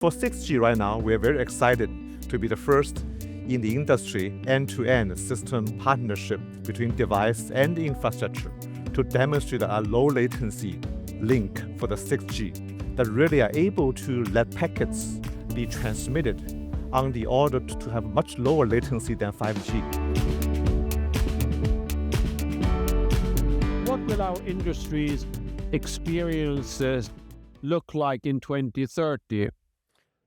For 6G right now, we're very excited to be the first in the industry end-to-end system partnership between device and infrastructure to demonstrate a low latency link for the 6G that really are able to let packets be transmitted on the order to have much lower latency than 5G. What will our industry's experiences look like in 2030?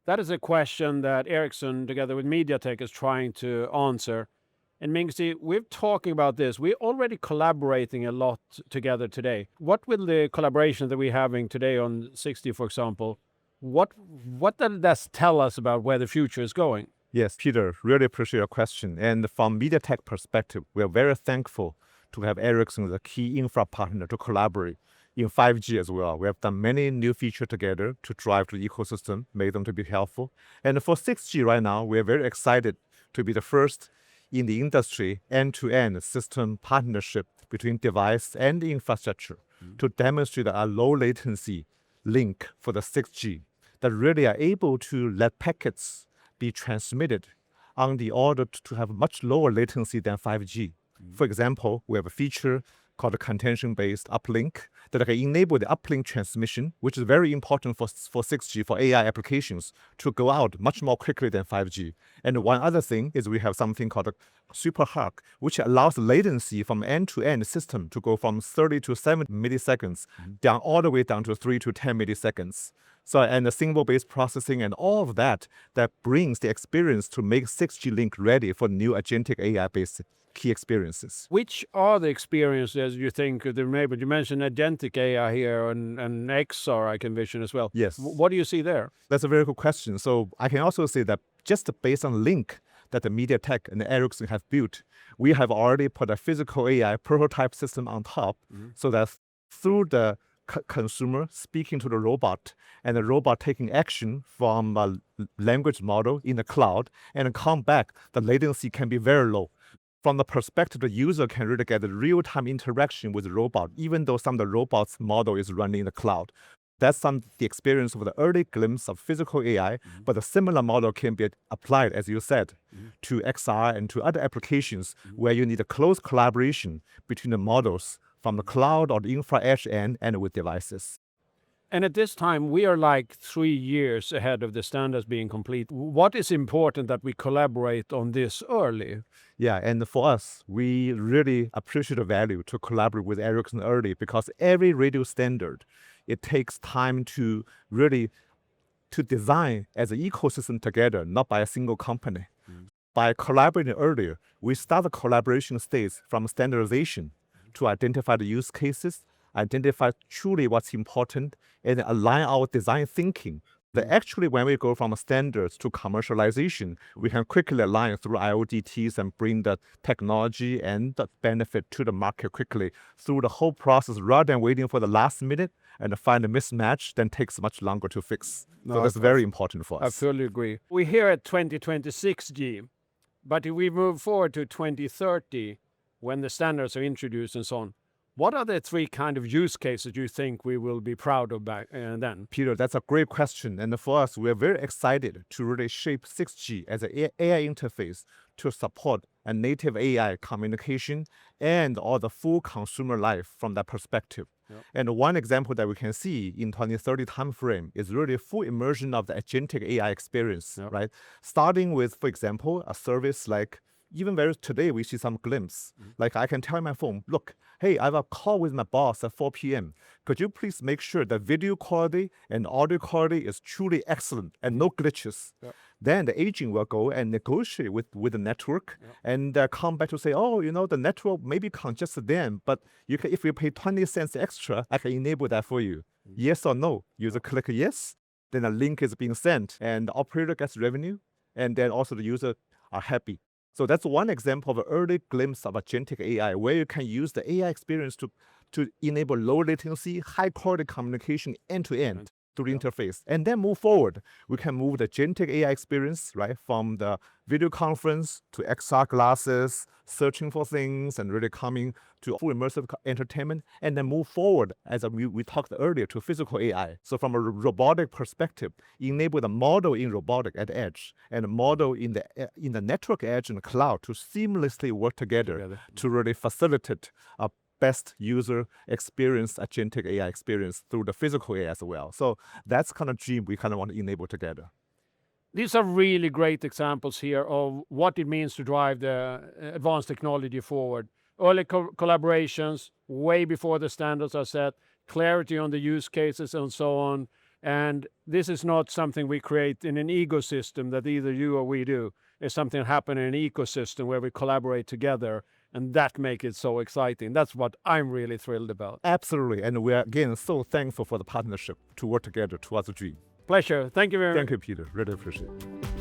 That is a question that Ericsson, together with MediaTek, is trying to answer. And Mingxi, we're talking about this. We're already collaborating a lot together today. What will the collaboration that we're having today on 6G, for example, what does that tell us about where the future is going? Yes, Peter, really appreciate your question. And from MediaTek perspective, we are very thankful to have Ericsson as a key infra partner to collaborate in 5G as well. We have done many new features together to drive the ecosystem, make them to be helpful. And for 6G right now, we are very excited to be the first in the industry end-to-end system partnership between device and infrastructure to demonstrate a low latency link for the 6G that really are able to let packets be transmitted on the order to have much lower latency than 5G. For example, we have a feature called a contention-based uplink that can enable the uplink transmission, which is very important for 6G, for AI applications, to go out much more quickly than 5G. And one other thing is we have something called a super hug, which allows latency from end-to-end system to go from 30 to 70 milliseconds down all the way down to 3 to 10 milliseconds. So, and the symbol-based processing and all of that brings the experience to make 6G link ready for new agentic AI-based key experiences. Which are the experiences you think there may be? You mentioned agentic AI here and XR I can vision as well. Yes. What do you see there? That's a very good question. So I can also say that just based on link that the MediaTek and the Ericsson have built, we have already put a physical AI prototype system on top so that through the consumer speaking to the robot and the robot taking action from a language model in the cloud and come back, the latency can be very low. From the perspective, the user can really get a real-time interaction with the robot, even though some of the robot's model is running in the cloud. That's the experience of the early glimpse of physical AI, but a similar model can be applied, as you said, to XR and to other applications where you need a close collaboration between the models from the cloud or the infra edge end and with devices. And at this time, we are like 3 years ahead of the standards being complete. What is important that we collaborate on this early? Yeah, and for us, we really appreciate the value to collaborate with Ericsson early because every radio standard, it takes time to really to design as an ecosystem together, not by a single company. By collaborating earlier, we start the collaboration stage from standardization to identify the use cases, identify truly what's important, and align our design thinking. That actually, when we go from standards to commercialization, we can quickly align through IODTs and bring the technology and the benefit to the market quickly through the whole process rather than waiting for the last minute and find a mismatch, then takes much longer to fix. So that's very important for us. I fully agree. We're here at 2026G, but if we move forward to 2030, when the standards are introduced and so on, what are the 3 kind of use cases you think we will be proud of back then? Peter, that's a great question. And for us, we're very excited to really shape 6G as an AI interface to support a native AI communication and all the full consumer life from that perspective. And one example that we can see in 2030 timeframe is really full immersion of the agentic AI experience, right? Starting with, for example, a service like even today, we see some glimpse. Like I can tell my phone, look, hey, I have a call with my boss at 4 p.m. Could you please make sure that video quality and audio quality is truly excellent and no glitches? Then the agent will go and negotiate with the network and come back to say, oh, the network may be congested then, but you can, if you pay 20 cents extra, I can enable that for you. Yes or no? User click yes, then a link is being sent and the operator gets revenue, and then also the user are happy. So that's one example of an early glimpse of agentic AI, where you can use the AI experience to enable low latency, high quality communication end to end. through the interface, and then move forward. We can move the agentic AI experience, right, from the video conference to XR glasses, searching for things, and really coming to full immersive entertainment, and then move forward, as we talked earlier, to physical AI. So from a robotic perspective, enable the model in robotic at edge and a model in the network edge and cloud to seamlessly work together to really facilitate a best user experience, agentic AI experience through the physical AI as well. So that's kind of dream we kind of want to enable together. These are really great examples here of what it means to drive the advanced technology forward. Early collaborations, way before the standards are set, clarity on the use cases and so on. And this is not something we create in an ecosystem that either you or we do. It's something that happens in an ecosystem where we collaborate together, and that makes it so exciting. That's what I'm really thrilled about. Absolutely. And we are, again, so thankful for the partnership to work together towards the dream. Pleasure. Thank you very much. Thank you, Peter. Really appreciate it.